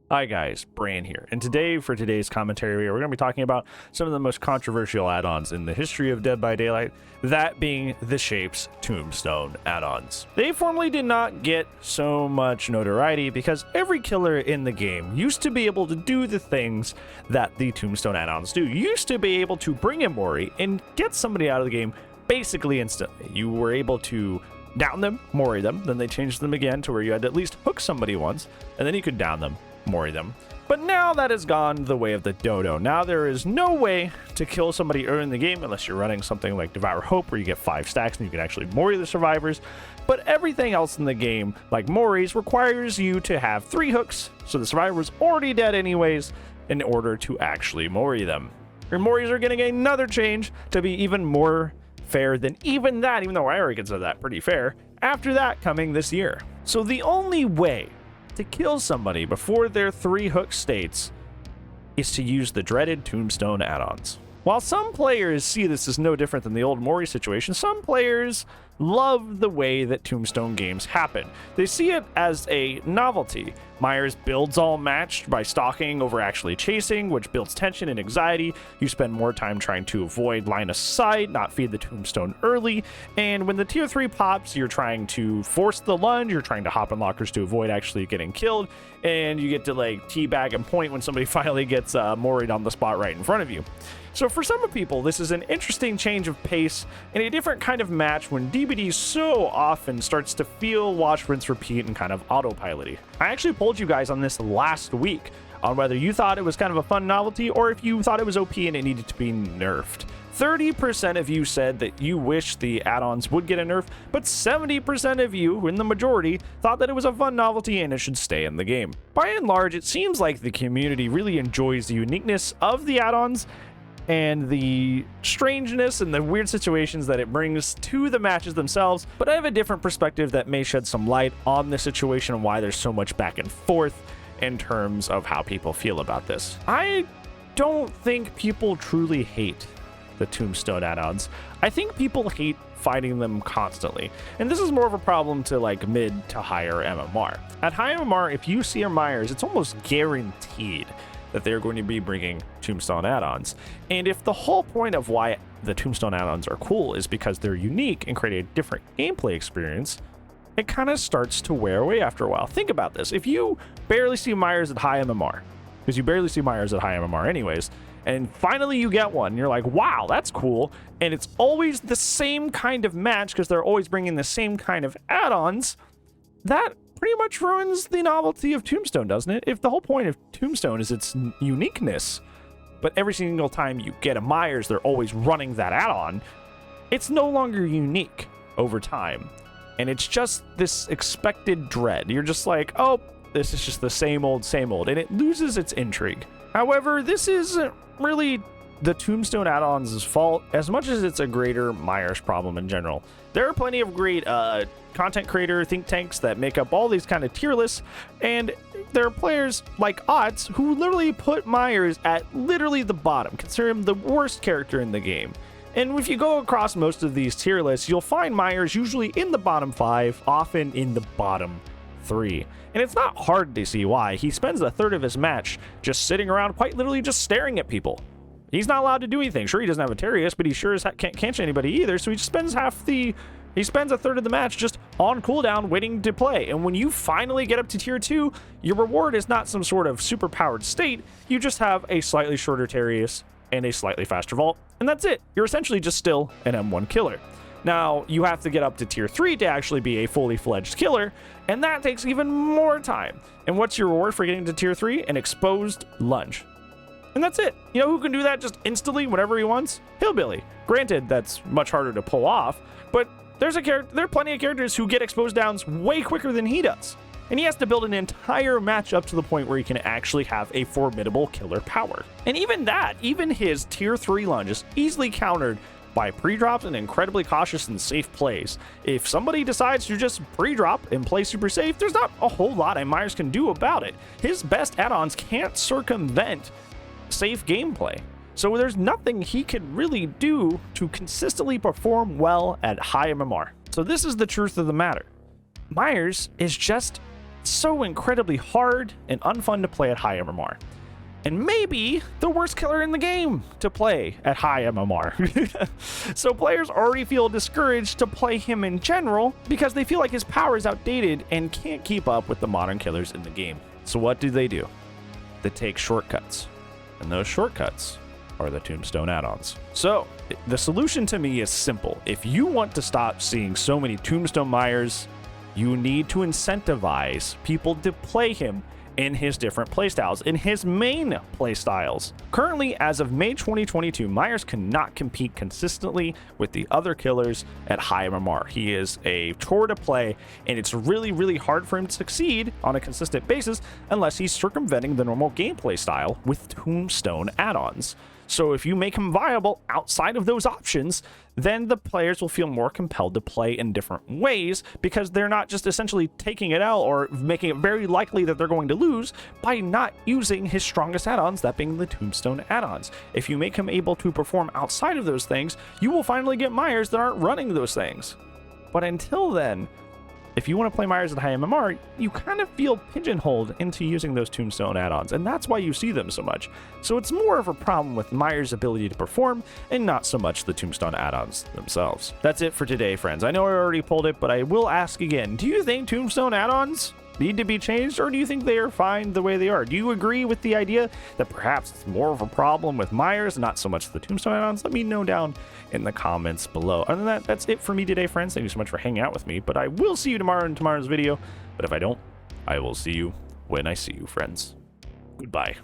Hi guys, Bran here, and today for today's commentary we're going to be talking about some of the most controversial add-ons in the history of Dead by Daylight, that being the Shape's Tombstone add-ons. They formerly did not get so much notoriety because every killer in the game used to be able to do the things that the Tombstone add-ons do. You used to be able to bring in Mori and get somebody out of the game basically instantly. You were able to down them, Mori them, then they changed them again to where you had to at least hook somebody once, and then you could down them, Mori them. But now that has gone the way of the dodo. Now there is no way to kill somebody early in the game unless you're running something like Devour Hope where you get 5 stacks and you can actually Mori the survivors. But everything else in the game, like Mori's, requires you to have 3 hooks, so the survivor's already dead anyways, in order to actually Mori them. Your Moris are getting another change to be even more fair than even that, even though I already consider that pretty fair, after that coming this year. So the only way to kill somebody before their 3 hook states is to use the dreaded Tombstone add-ons. While some players see this as no different than the old Mori situation, some players love the way that Tombstone games happen. They see it as a novelty. Myers builds all matched by stalking over actually chasing, which builds tension and anxiety. You spend more time trying to avoid line of sight, not feed the Tombstone early, and when the tier 3 pops, you're trying to force the lunge, you're trying to hop in lockers to avoid actually getting killed, and you get to like teabag and point when somebody finally gets Mori'd on the spot right in front of you. So for some people, this is an interesting change of pace and a different kind of match when DBD so often starts to feel watch, rinse, repeat, and kind of autopilot-y. I actually polled you guys on this last week on whether you thought it was kind of a fun novelty or if you thought it was OP and it needed to be nerfed. 30% of you said that you wish the add-ons would get a nerf, but 70% of you, in the majority, thought that it was a fun novelty and it should stay in the game. By and large, it seems like the community really enjoys the uniqueness of the add-ons and the strangeness and the weird situations that it brings to the matches themselves, but I have a different perspective that may shed some light on the situation and why there's so much back and forth in terms of how people feel about this. I don't think people truly hate the Tombstone add-ons. I think people hate fighting them constantly, and this is more of a problem to like mid to higher MMR. At high MMR, if you see a Myers, it's almost guaranteed that they're going to be bringing Tombstone add-ons. And if the whole point of why the Tombstone add-ons are cool is because they're unique and create a different gameplay experience, it kind of starts to wear away after a while. Think about this. If you barely see Myers at high MMR, because you barely see Myers at high MMR anyways, and finally you get one, and you're like, wow, that's cool, and it's always the same kind of match because they're always bringing the same kind of add-ons, that pretty much ruins the novelty of Tombstone, doesn't it? If the whole point of Tombstone is its uniqueness, but every single time you get a Myers, they're always running that add-on, it's no longer unique over time. And it's just this expected dread. You're just like, oh, this is just the same old, and it loses its intrigue. However, this isn't really the Tombstone add-ons' fault as much as it's a greater Myers problem in general. There are plenty of great content creator think tanks that make up all these kind of tier lists, and there are players like Otts who literally put Myers at literally the bottom, consider him the worst character in the game. And if you go across most of these tier lists, you'll find Myers usually in the bottom 5, often in the bottom 3. And it's not hard to see why. He spends a third of his match just sitting around, quite literally just staring at people. He's not allowed to do anything. Sure, he doesn't have a Terius, but he sure as heck can't catch anybody either, so he just spends he spends a third of the match just on cooldown waiting to play. And when you finally get up to tier 2, your reward is not some sort of super powered state. You just have a slightly shorter Terius and a slightly faster vault, and that's it. You're essentially just still an M1 killer. Now, you have to get up to tier 3 to actually be a fully fledged killer, and that takes even more time. And what's your reward for getting to tier 3? An exposed lunge. And that's it. You know who can do that just instantly whenever he wants? Hillbilly. Granted, that's much harder to pull off, but there are plenty of characters who get exposed downs way quicker than he does. And he has to build an entire match up to the point where he can actually have a formidable killer power. And even his tier 3 lunge is easily countered by pre-drops and incredibly cautious and safe plays. If somebody decides to just pre-drop and play super safe, there's not a whole lot Myers can do about it. His best add-ons can't circumvent safe gameplay. So there's nothing he can really do to consistently perform well at high MMR. So this is the truth of the matter. Myers is just so incredibly hard and unfun to play at high MMR. And maybe the worst killer in the game to play at high MMR. So players already feel discouraged to play him in general because they feel like his power is outdated and can't keep up with the modern killers in the game. So what do? They take shortcuts. And those shortcuts are the Tombstone add-ons. So the solution to me is simple. If you want to stop seeing so many Tombstone Myers, you need to incentivize people to play him in his different playstyles, in his main playstyles. Currently, as of May 2022, Myers cannot compete consistently with the other killers at high MMR. He is a chore to play, and it's really, really hard for him to succeed on a consistent basis unless he's circumventing the normal gameplay style with Tombstone add-ons. So if you make him viable outside of those options, then the players will feel more compelled to play in different ways because they're not just essentially taking it out or making it very likely that they're going to lose by not using his strongest add-ons, that being the Tombstone add-ons. If you make him able to perform outside of those things, you will finally get Myers that aren't running those things. But until then, if you want to play Myers at high MMR, you kind of feel pigeonholed into using those Tombstone add-ons, and that's why you see them so much. So it's more of a problem with Myers' ability to perform, and not so much the Tombstone add-ons themselves. That's it for today, friends. I know I already pulled it, but I will ask again. Do you think Tombstone add-ons need to be changed, or do you think they are fine the way they are? Do you agree with the idea that perhaps it's more of a problem with Myers, not so much the Tombstone add-ons? Let me know down in the comments below. Other than that, that's it for me today, friends. Thank you so much for hanging out with me, but I will see you tomorrow in tomorrow's video. But if I don't, I will see you when I see you, friends. Goodbye.